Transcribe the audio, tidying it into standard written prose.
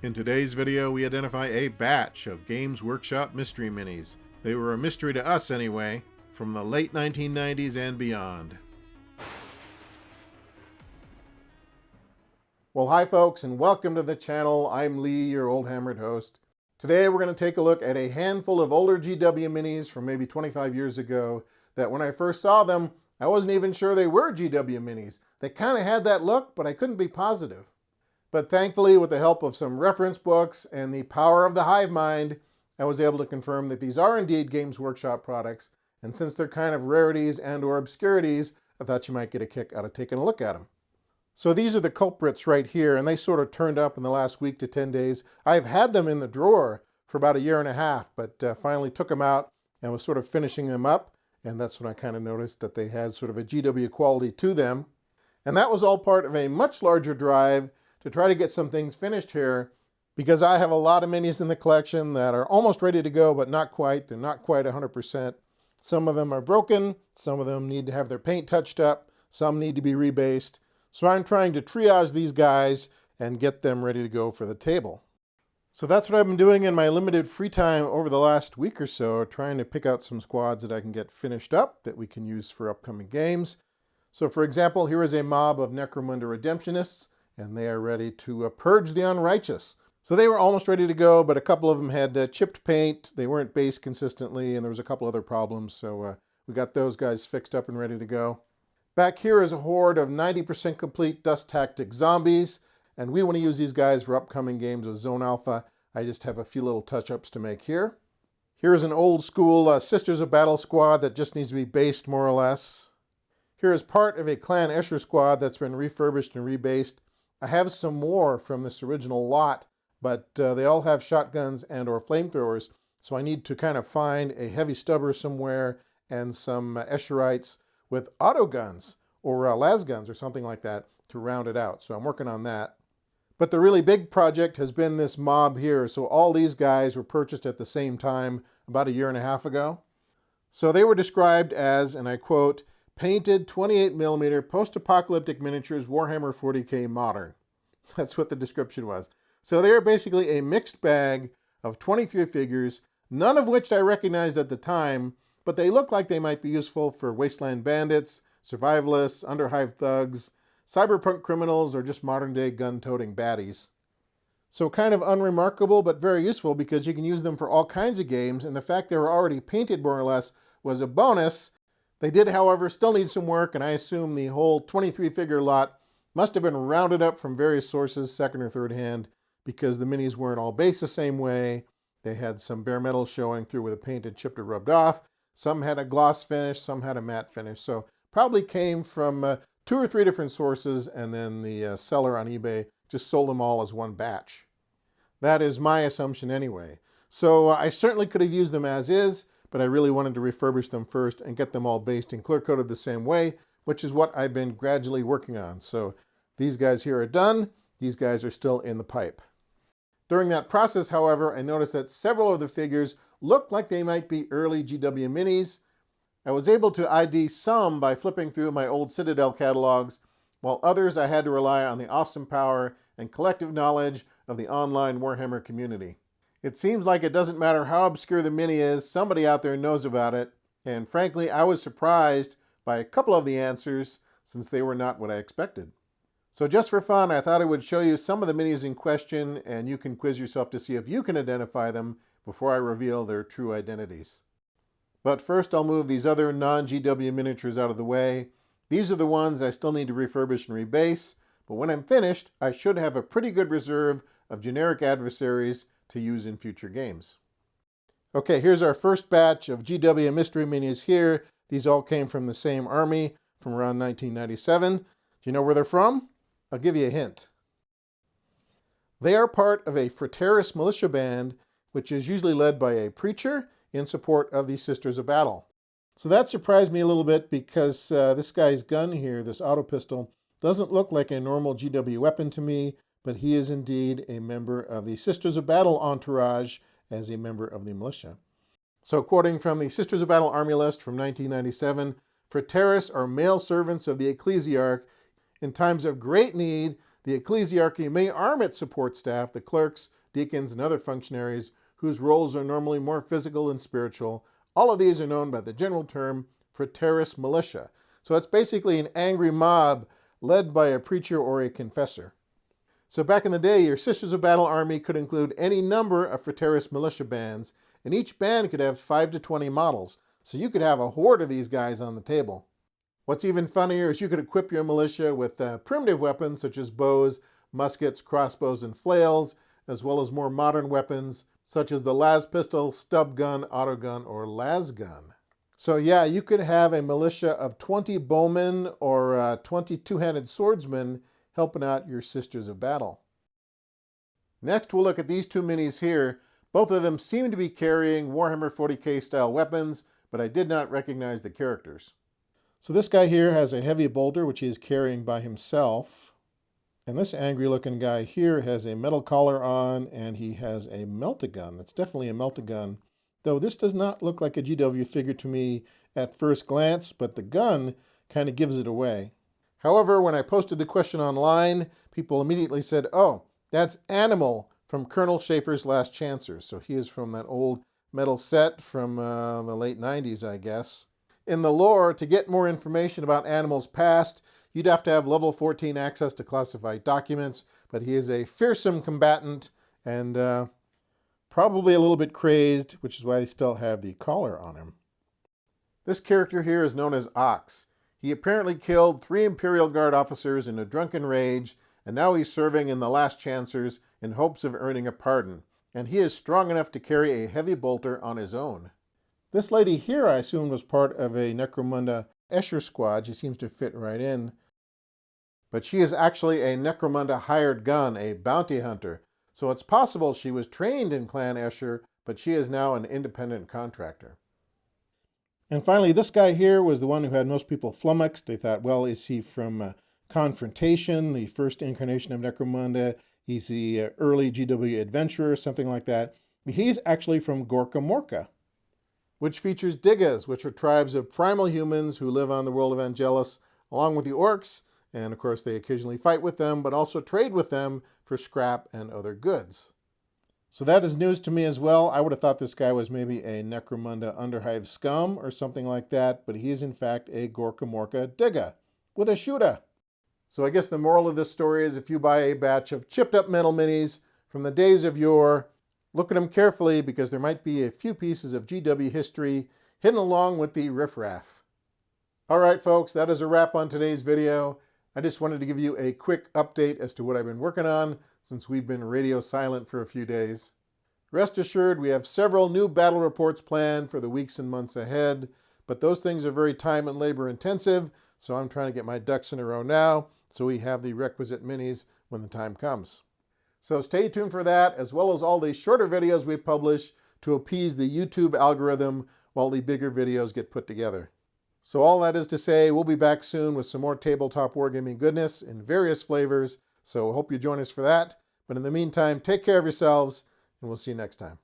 In today's video, we identify a batch of Games Workshop mystery minis. They were a mystery to us anyway, from the late 1990s and beyond. Well, hi folks, and welcome to the channel. I'm Lee, your Oldhammer host. Today we're going to take a look at a handful of older GW minis from maybe 25 years ago that when I first saw them, I wasn't even sure they were GW minis. They kind of had that look, but I couldn't be positive. But thankfully, with the help of some reference books and the power of the hive mind, I was able to confirm that these are indeed Games Workshop products. And since they're kind of rarities and or obscurities, I thought you might get a kick out of taking a look at them. So these are the culprits right here, and they sort of turned up in the last week to 10 days. I've had them in the drawer for about a year and a half, but finally took them out and was sort of finishing them up. And that's when I kind of noticed that they had sort of a GW quality to them. And that was all part of a much larger drive to try to get some things finished here, because I have a lot of minis in the collection that are almost ready to go, but not quite. They're not quite 100%. Some of them are broken. Some of them need to have their paint touched up. Some need to be rebased. So I'm trying to triage these guys and get them ready to go for the table. So that's what I've been doing in my limited free time over the last week or so, trying to pick out some squads that I can get finished up that we can use for upcoming games. So for example, here is a mob of Necromunda Redemptionists, and they are ready to purge the unrighteous. So they were almost ready to go, but a couple of them had chipped paint. They weren't based consistently, and there was a couple other problems. So we got those guys fixed up and ready to go. Back here is a horde of 90% complete Dust Tactic zombies, and we want to use these guys for upcoming games with Zone Alpha. I just have a few little touch-ups to make here. Here's an old school Sisters of Battle squad that just needs to be based more or less. Here is part of a Clan Escher squad that's been refurbished and rebased. I have some more from this original lot, but they all have shotguns and or flamethrowers, so I need to kind of find a heavy stubber somewhere and some Escherites with auto guns or las guns or something like that to round it out. So I'm working on that. But the really big project has been this mob here. So all these guys were purchased at the same time about a year and a half ago. So they were described as, and I quote, painted 28mm post-apocalyptic miniatures Warhammer 40K modern. That's what the description was. So they are basically a mixed bag of 23 figures, none of which I recognized at the time, but they look like they might be useful for wasteland bandits, survivalists, underhive thugs, cyberpunk criminals, or just modern-day gun-toting baddies. So kind of unremarkable, but very useful because you can use them for all kinds of games, and the fact they were already painted more or less was a bonus. They did, however, still need some work, and I assume the whole 23-figure lot must have been rounded up from various sources, second or third hand, because the minis weren't all based the same way. They had some bare metal showing through with a painted chipped or rubbed off. Some had a gloss finish, some had a matte finish. So probably came from 2 or 3 different sources, and then the seller on eBay just sold them all as one batch. That is my assumption anyway. So I certainly could have used them as is, but I really wanted to refurbish them first and get them all based and clear coated the same way, which is what I've been gradually working on. So these guys here are done. These guys are still in the pipe. During that process, however, I noticed that several of the figures looked like they might be early GW minis. I was able to ID some by flipping through my old Citadel catalogs, while others I had to rely on the awesome power and collective knowledge of the online Warhammer community. It seems like it doesn't matter how obscure the mini is, somebody out there knows about it, and frankly, I was surprised by a couple of the answers since they were not what I expected. So just for fun, I thought I would show you some of the minis in question, and you can quiz yourself to see if you can identify them before I reveal their true identities. But first, I'll move these other non-GW miniatures out of the way. These are the ones I still need to refurbish and rebase, but when I'm finished, I should have a pretty good reserve of generic adversaries to use in future games. Okay, here's our first batch of GW mystery minis here. These all came from the same army from around 1997. Do you know where they're from? I'll give you a hint. They are part of a Frateris militia band, which is usually led by a preacher in support of the Sisters of Battle. So that surprised me a little bit because this guy's gun here, this auto pistol, doesn't look like a normal GW weapon to me, but he is indeed a member of the Sisters of Battle entourage as a member of the militia. So quoting from the Sisters of Battle Army List from 1997, Frateris are male servants of the ecclesiarch. In times of great need, The ecclesiarchy may arm its support staff, the clerks, deacons, and other functionaries whose roles are normally more physical and spiritual. All of these are known by the general term frateris militia. So it's basically an angry mob led by a preacher or a confessor. So back in the day, your Sisters of Battle army could include any number of frateris militia bands, and each band could have 5 to 20 models. So you could have a horde of these guys on the table. What's even funnier is you could equip your militia with primitive weapons such as bows, muskets, crossbows, and flails, as well as more modern weapons such as the las pistol, stub gun, autogun, or las gun. So yeah, you could have a militia of 20 bowmen or 20 two-handed swordsmen helping out your Sisters of Battle. Next, we'll look at these two minis here. Both of them seem to be carrying Warhammer 40k style weapons, but I did not recognize the characters. So this guy here has a heavy bolter, which he is carrying by himself. And this angry looking guy here has a metal collar on, and he has a melt-a-gun. That's definitely a melt-a-gun. Though this does not look like a GW figure to me at first glance, but the gun kind of gives it away. However, when I posted the question online, people immediately said, oh, that's Animal from Colonel Schaefer's Last Chancers. So he is from that old metal set from the late 90s, I guess. In the lore, to get more information about Animal's past, you'd have to have level 14 access to classified documents, but he is a fearsome combatant and probably a little bit crazed, which is why they still have the collar on him. This character here is known as Ox. He apparently killed 3 Imperial Guard officers in a drunken rage, and now he's serving in the Last Chancers in hopes of earning a pardon. And he is strong enough to carry a heavy bolter on his own. This lady here, I assume, was part of a Necromunda Escher squad. She seems to fit right in. But she is actually a Necromunda hired gun, a bounty hunter. So it's possible she was trained in Clan Escher, but she is now an independent contractor. And finally, this guy here was the one who had most people flummoxed. They thought, well, is he from Confrontation, the first incarnation of Necromunda? He's the early GW adventurer, something like that. But he's actually from Gorkamorka, which features Diggas, which are tribes of primal humans who live on the world of Angelus, along with the orcs, and of course they occasionally fight with them, but also trade with them for scrap and other goods. So that is news to me as well. I would have thought this guy was maybe a Necromunda Underhive scum or something like that, but he is in fact a Gorkamorka Digga with a shooter. So I guess the moral of this story is if you buy a batch of chipped up metal minis from the days of yore, look at them carefully because there might be a few pieces of GW history hidden along with the riffraff. All right, folks, that is a wrap on today's video. I just wanted to give you a quick update as to what I've been working on since we've been radio silent for a few days. Rest assured, we have several new battle reports planned for the weeks and months ahead, but those things are very time and labor intensive, so I'm trying to get my ducks in a row now so we have the requisite minis when the time comes. So stay tuned for that, as well as all the shorter videos we publish to appease the YouTube algorithm while the bigger videos get put together. So all that is to say, we'll be back soon with some more tabletop wargaming goodness in various flavors, so hope you join us for that. But in the meantime, take care of yourselves, and we'll see you next time.